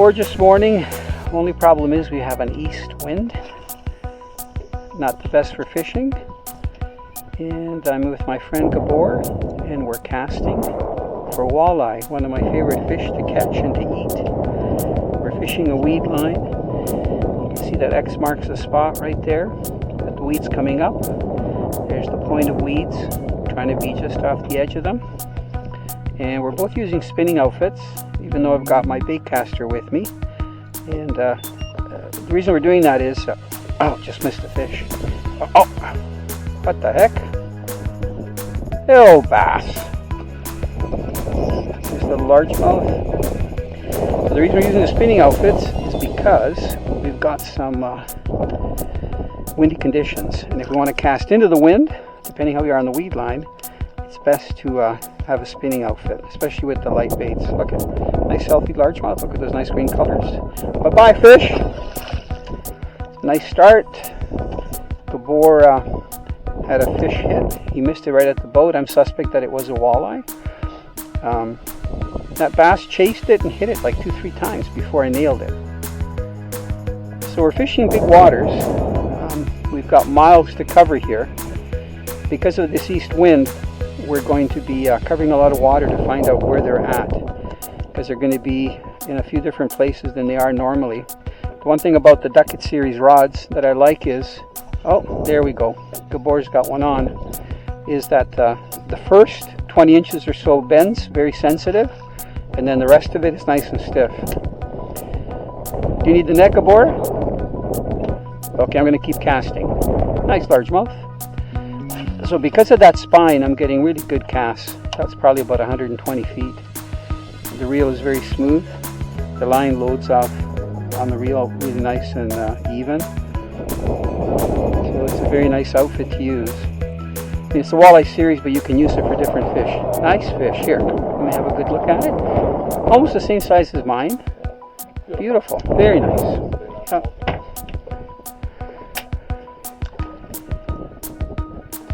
gorgeous morning. Only problem is we have an east wind. Not the best for fishing. And I'm with my friend Gabor, and we're casting for walleye, one of my favorite fish to catch and to eat. We're fishing a weed line. You can see that X marks the spot right there. Got the weeds coming up. There's the point of weeds, trying to be just off the edge of them. And we're both using spinning outfits, even though I've got my bait caster with me. And the reason we're doing that is, just missed a fish. Oh, what the heck? Oh, bass. There's the largemouth. So the reason we're using the spinning outfits is because we've got some windy conditions. And if we want to cast into the wind, depending how we are on the weed line, it's best to have a spinning outfit, especially with the light baits. Look at nice healthy largemouth. Look at those nice green colors. Bye-bye, fish. Nice start. Gabor had a fish hit. He missed it right at the boat. I'm suspect that it was a walleye. That bass chased it and hit it like 2-3 times before I nailed it. So we're fishing big waters. We've got miles to cover here. Because of this east wind, we're going to be covering a lot of water to find out where they're at, because they're going to be in a few different places than they are normally. The one thing about the Duckett series rods that I like is, oh, there we go, Gabor's got one on, is that the first 20 inches or so bends, very sensitive, and then the rest of it is nice and stiff. Do you need the net, Gabor? Okay, I'm going to keep casting. Nice largemouth. So because of that spine, I'm getting really good casts. That's probably about 120 feet. The reel is very smooth. The line loads off on the reel really nice and even. So it's a very nice outfit to use. It's the walleye series, but you can use it for different fish. Nice fish. Here, let me have a good look at it. Almost the same size as mine. Beautiful. Very nice.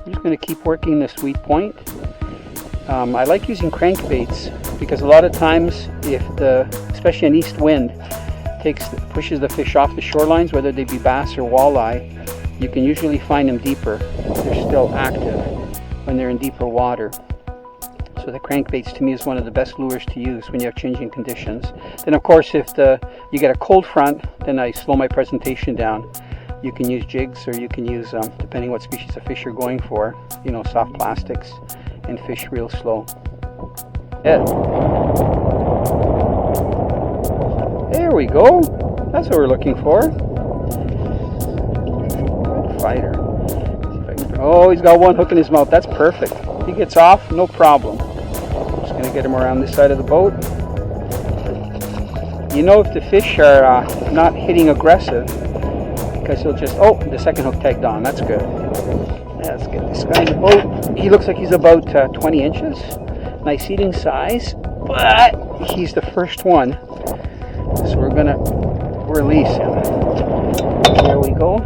I'm just going to keep working this weed point. I like using crankbaits because a lot of times, especially an east wind, pushes the fish off the shorelines, whether they be bass or walleye, you can usually find them deeper. They're still active when they're in deeper water. So the crankbaits to me is one of the best lures to use when you have changing conditions. Then of course if you get a cold front, then I slow my presentation down. You can use jigs, or you can use, depending what species of fish you're going for, soft plastics, and fish real slow. Yeah. There we go. That's what we're looking for. Good fighter. Oh, he's got one hook in his mouth. That's perfect. He gets off, no problem. Just going to get him around this side of the boat. If the fish are not hitting aggressive, because he'll just, the second hook tagged on. That's good. Yeah, let's get this guy in the boat. He looks like he's about 20 inches. Nice eating size, but he's the first one. So we're going to release him. There we go.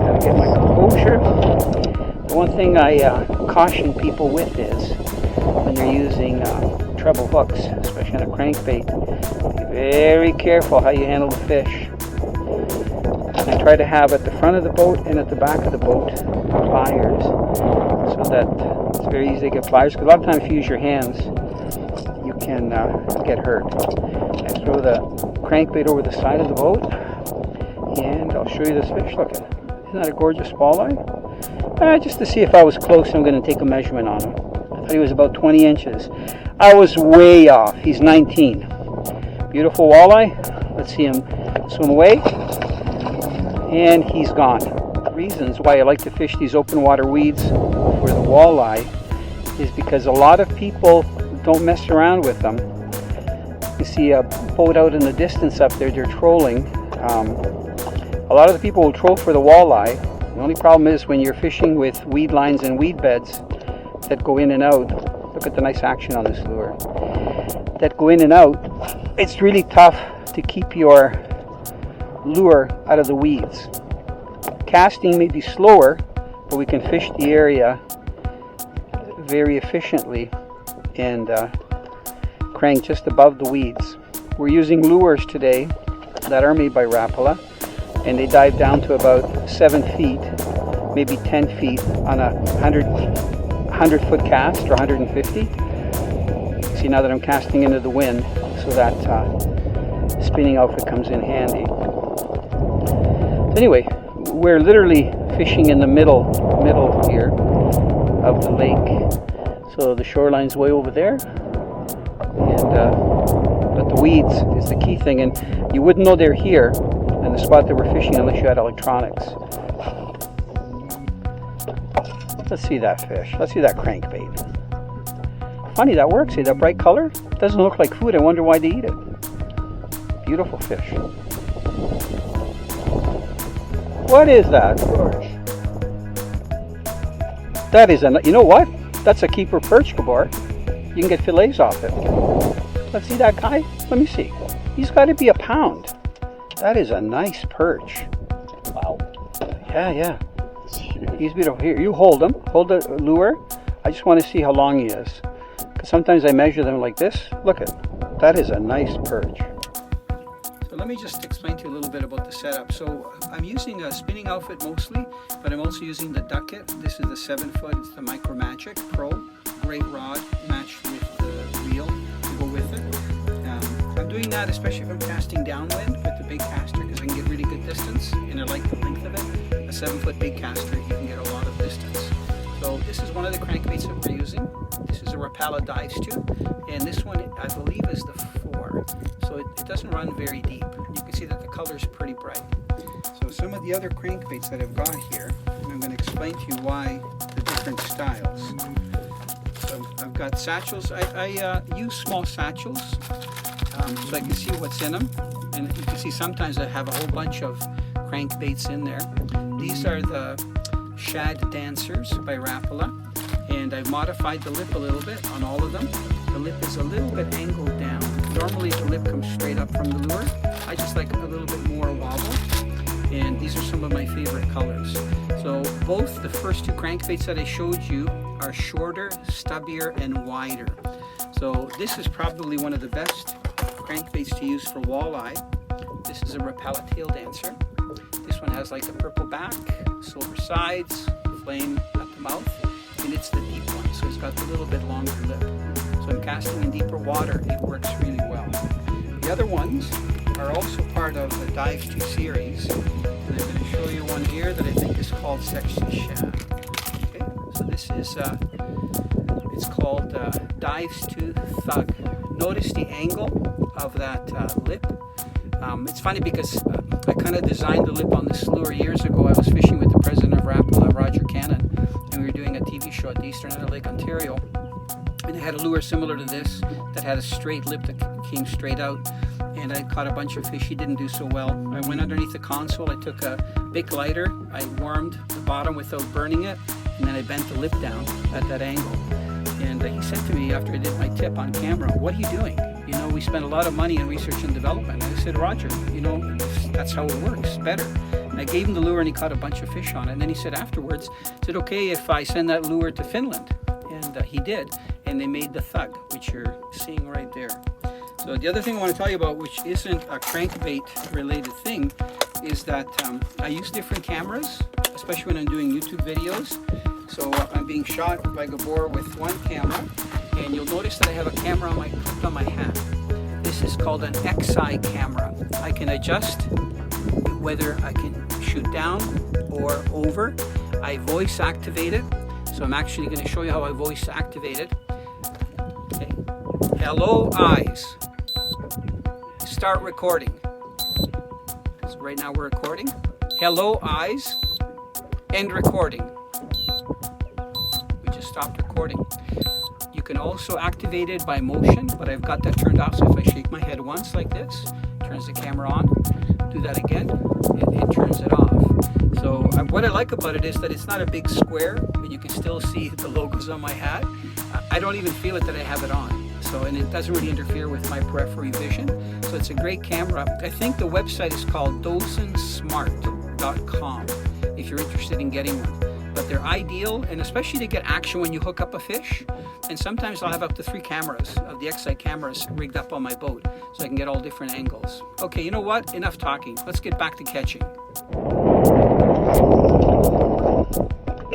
Gotta get my composure. The one thing I caution people with is when you're using treble hooks, especially on a crankbait, be very careful how you handle the fish. I try to have at the front of the boat and at the back of the boat pliers, so that it's very easy to get pliers, because a lot of times if you use your hands, you can get hurt. I throw the crankbait over the side of the boat, and I'll show you this fish. Look at it. Isn't that a gorgeous walleye? Just to see if I was close, I'm going to take a measurement on him. I thought he was about 20 inches. I was way off. He's 19. Beautiful walleye. Let's see him swim away. And he's gone. Reasons why I like to fish these open water weeds for the walleye is because a lot of people don't mess around with them. You see a boat out in the distance up there, they're trolling. A lot of the people will troll for the walleye. The only problem is when you're fishing with weed lines and weed beds that go in and out. Look at the nice action on this lure. That go in and out. It's really tough to keep your lure out of the weeds. Casting may be slower, but we can fish the area very efficiently and crank just above the weeds. We're using lures today that are made by Rapala, and they dive down to about 7 feet, maybe 10 feet on a 100-foot cast or 150. See, now that I'm casting into the wind, so that spinning outfit comes in handy. So anyway, we're literally fishing in the middle here of the lake. So the shoreline's way over there, and but the weeds is the key thing, and you wouldn't know they're here in the spot that we're fishing unless you had electronics. Let's see that fish. Let's see that crankbait. Funny, that works. See that bright color? Doesn't look like food. I wonder why they eat it. Beautiful fish. What is that? That is you know what? That's a keeper perch, Gabor. You can get fillets off it. Let's see that guy. Let me see. He's got to be a pound. That is a nice perch. Wow. Yeah. He's beautiful. Here, you hold him. Hold the lure. I just want to see how long he is. Because sometimes I measure them like this. Look at that. Is a nice perch. So let me just explain to you a little bit about the setup. So I'm using a spinning outfit mostly, but I'm also using the Duckett. This is the 7-foot. It's the Micro Magic Pro. Great rod matched with the reel to go with it. I'm doing that especially if I'm casting downwind with the big caster, because I can get really good distance, and I like the length of it. A 7-foot big caster, you can get a lot of distance. So this is one of the crankbaits that we're using. This is a Rapala Dives 2, and this one I believe is the 4. So it doesn't run very deep. You can see that the color is pretty bright. So some of the other crankbaits that I've got here, and I'm going to explain to you why the different styles. So I've got satchels. I use small satchels so I can see what's in them. And you can see sometimes I have a whole bunch of crankbaits in there. These are the Shad Dancers by Rapala, and I've modified the lip a little bit on all of them. The lip is a little bit angled down. Normally the lip comes straight up from the lure. I just like a little bit more wobble, and these are some of my favorite colors. So both the first two crankbaits that I showed you are shorter, stubbier, and wider. So this is probably one of the best crankbaits to use for walleye. This is a Rapala Tail Dancer. This one has like the purple back, silver sides, flame at the mouth, and it's the deep one, so it's got a little bit longer lip. So I'm casting in deeper water, it works really well. The other ones are also part of the Dives 2 series, and I'm going to show you one here that I think is called Section Shad. Okay, so this is it's called Dives 2 Thug. Notice the angle of that lip. It's funny because I kind of designed the lip on this lure years ago. I was fishing with the president of Rapala, Roger Cannon, and we were doing a TV show at the eastern end of Lake Ontario. And I had a lure similar to this that had a straight lip that came straight out. And I caught a bunch of fish. He didn't do so well. I went underneath the console. I took a big lighter. I warmed the bottom without burning it. And then I bent the lip down at that angle. And he said to me after I did my tip on camera, "What are you doing? You know, we spent a lot of money in research and development." And I said, "Roger, you know, that's how it works, better." And I gave him the lure and he caught a bunch of fish on it. And then he said afterwards, "Is it okay if I send that lure to Finland?" And he did. And they made the Thug, which you're seeing right there. So the other thing I want to tell you about, which isn't a crankbait related thing, is that I use different cameras, especially when I'm doing YouTube videos. So I'm being shot by Gabor with one camera, and you'll notice that I have a camera clipped on my hat. This is called an XI camera. I can adjust whether I can shoot down or over. I voice activate it. So I'm actually going to show you how I voice activate it. Okay. Hello, eyes. Start recording. So right now we're recording. Hello, eyes. End recording. We just stopped recording. You can also activate it by motion, but I've got that turned off, so if I shake my head once like this, it turns the camera on. Do that again, it turns it off. So what I like about it is that it's not a big square, but you can still see the logos on my hat. I don't even feel it that I have it on. So, and it doesn't really interfere with my peripheral vision. So it's a great camera. I think the website is called dozensmart.com if you're interested in getting one. but they're ideal, and especially to get action when you hook up a fish. And sometimes I'll have up to 3 cameras of the X-Sight cameras rigged up on my boat so I can get all different angles. Okay, you know what? Enough talking. Let's get back to catching.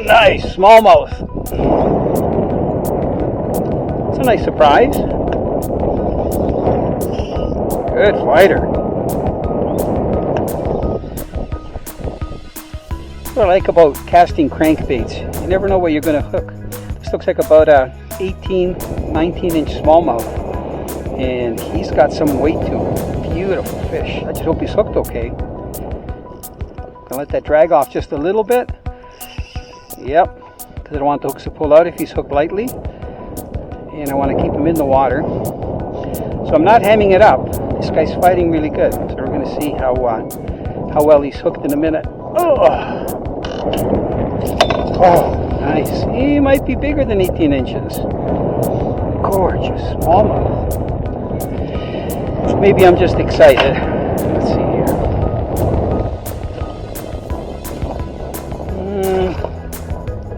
Nice smallmouth. It's a nice surprise. Good fighter. What I like about casting crankbaits, you never know where you're going to hook. This looks like about a 18, 19-inch smallmouth, and he's got some weight to him. Beautiful fish. I just hope he's hooked okay. Gonna let that drag off just a little bit. Yep, because I don't want the hooks to pull out if he's hooked lightly, and I want to keep him in the water. So I'm not hemming it up. This guy's fighting really good, so we're going to see how well he's hooked in a minute. Oh, nice. He might be bigger than 18 inches. Gorgeous smallmouth. Maybe I'm just excited. Let's see here.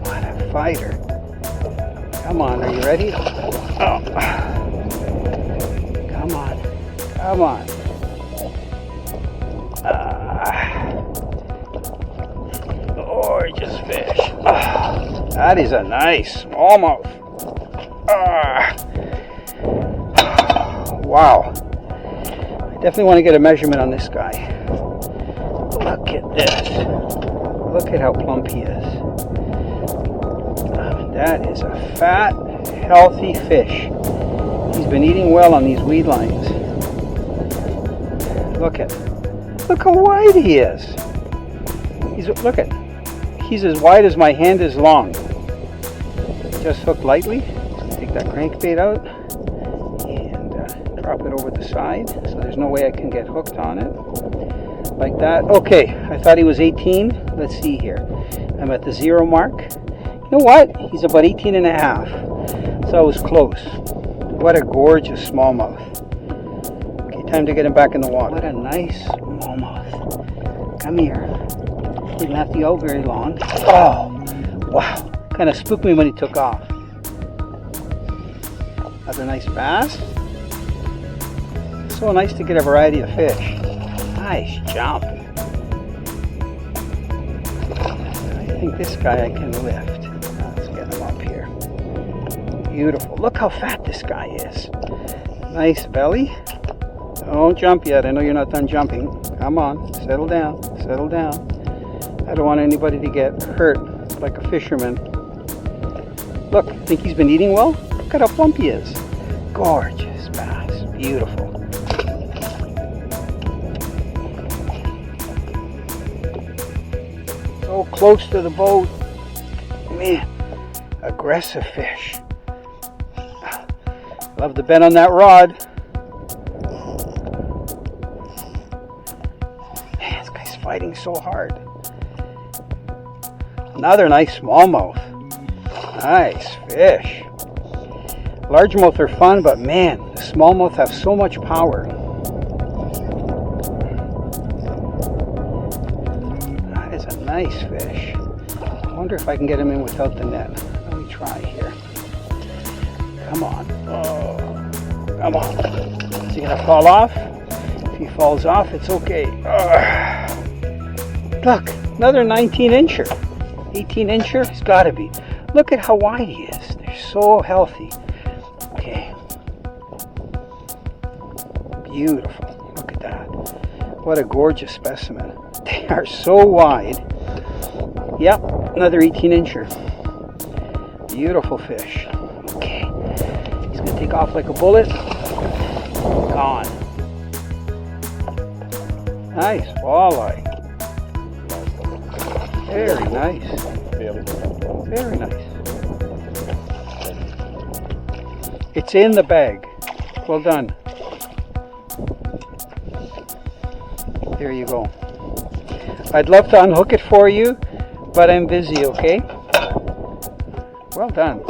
What a fighter. Come on, are you ready? Oh. Come on. Come on. Gorgeous fish. That is a nice smallmouth. Wow. I definitely want to get a measurement on this guy. Look at this. Look at how plump he is. That is a fat, healthy fish. He's been eating well on these weed lines. Look how wide he is. He's as wide as my hand is long. Just hooked lightly. Take that crankbait out and drop it over the side so there's no way I can get hooked on it. Like that. Okay, I thought he was 18. Let's see here. I'm at the 0 mark. You know what? He's about 18 and a half. So I was close. What a gorgeous smallmouth. Okay, time to get him back in the water. What a nice smallmouth. Come here. Didn't have to go very long. Oh, wow. Kind of spooked me when he took off. That's a nice bass. So nice to get a variety of fish. Nice jump. I think this guy I can lift. Let's get him up here. Beautiful. Look how fat this guy is. Nice belly. Don't jump yet. I know you're not done jumping. Come on. Settle down. Settle down. I don't want anybody to get hurt like a fisherman. Look, think he's been eating well? Look at how plump he is. Gorgeous bass. Beautiful. So close to the boat. Man, aggressive fish. Love the bend on that rod. Man, this guy's fighting so hard. Another nice smallmouth. Nice fish. Largemouth are fun, but man, the smallmouth have so much power. That is a nice fish. I wonder if I can get him in without the net. Let me try here. Come on. Oh, come on. Is he going to fall off? If he falls off, it's okay. Look, another 19-incher. 18-incher? He's got to be. Look at how wide he is. They're so healthy. Okay. Beautiful. Look at that. What a gorgeous specimen. They are so wide. Yep, another 18-incher. Beautiful fish. Okay. He's going to take off like a bullet. Gone. Nice walleye. Very nice. Very nice. It's in the bag. Well done. There you go. I'd love to unhook it for you, but I'm busy, okay? Well done.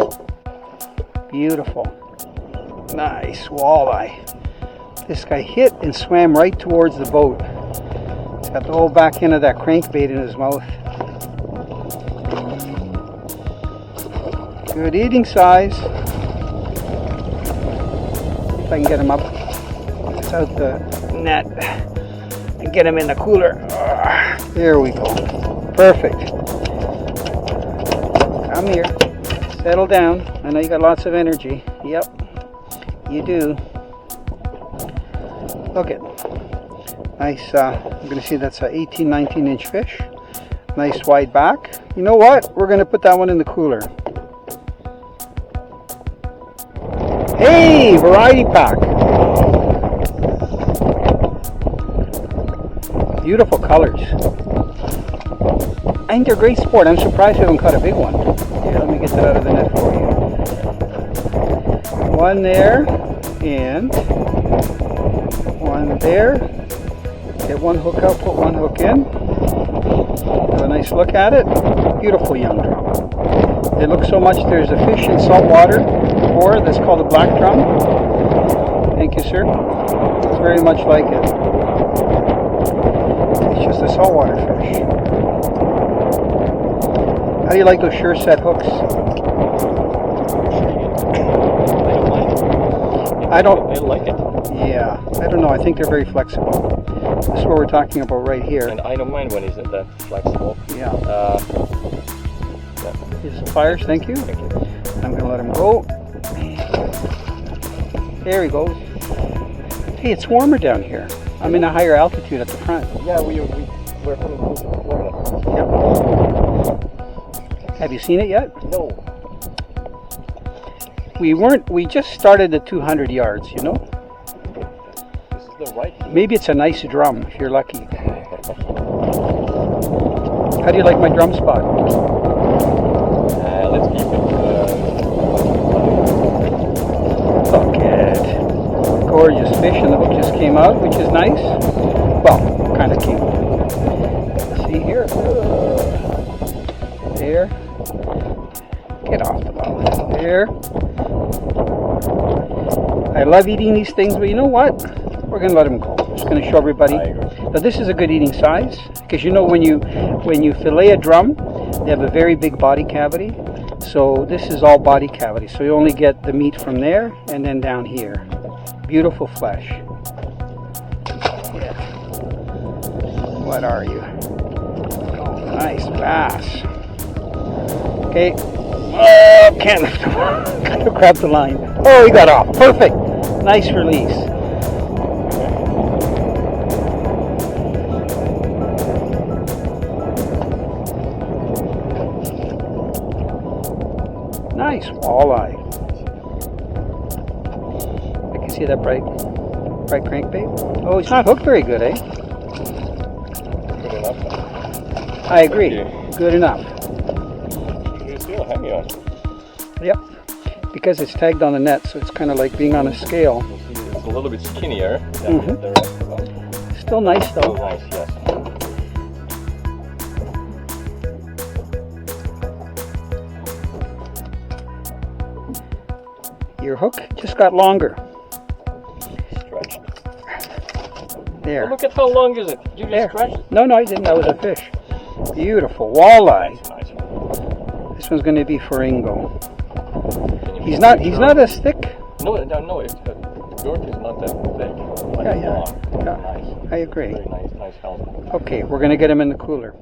Beautiful. Nice walleye. This guy hit and swam right towards the boat. He's got the whole back end of that crankbait in his mouth. Good eating size. If I can get him up without the net and get him in the cooler. There we go. Perfect. Come here. Settle down. I know you got lots of energy. Yep, you do. Look it. Nice. I'm going to see that's a 18, 19-inch fish. Nice wide back. You know what? We're going to put that one in the cooler. Hey, variety pack. Beautiful colors. I think they're great sport. I'm surprised we haven't caught a big one. Here, let me get that out of the net for you. One there, and one there. Get one hook out, put one hook in. Have a nice look at it. Beautiful young drum. It looks so much. There's a fish in salt water before that's called a black drum. Thank you, sir. It's very much like it. It's just a saltwater fish. How do you like those sure set hooks? I don't like it. Yeah, I don't know. I think they're very flexible. This is what we're talking about right here. And I don't mind when it's that flexible. Yeah. Here's some pliers. Thank you. Thank you. I'm going to let him go. There he goes. Hey, it's warmer down here. I'm in a higher altitude at the front. Yeah, we're coming close to Florida. Yep. Have you seen it yet? No. We just started at 200 yards, you know? This is the right. Maybe it's a nice drum if you're lucky. How do you like my drum spot? Let's keep it. Look at gorgeous fish, and the hook just came out, which is nice. Well, kind of came. See here? There. Get off the ball. There. I love eating these things, but you know what? We're going to let them go. I'm just going to show everybody. Now this is a good eating size, because you know when you fillet a drum, they have a very big body cavity. So this is all body cavity. So you only get the meat from there and then down here. Beautiful flesh. Yeah. What are you? Oh, nice bass. Okay. Oh, can't lift him. Gotta grab the line. Oh, he got off. Perfect. Nice release. Nice walleye. I can see that bright crankbait. Oh, he's not hooked very good, eh? Good enough. I agree. Good enough. You're still heavy on. Yep. Because it's tagged on a net, so it's kind of like being on a scale. It's a little bit skinnier than the rest of them. Still nice though. Still nice, yes. Your hook just got longer. Stretched. There. Oh, look at how long is it? Did you just stretch it? No, I didn't. That was a fish. Beautiful walleye. Nice. This one's going to be for Ingo. He's not as thick. No, it's yours is not that thick. Like Yeah. long. Yeah. Nice. I agree. Very nice health. Okay, we're going to get him in the cooler.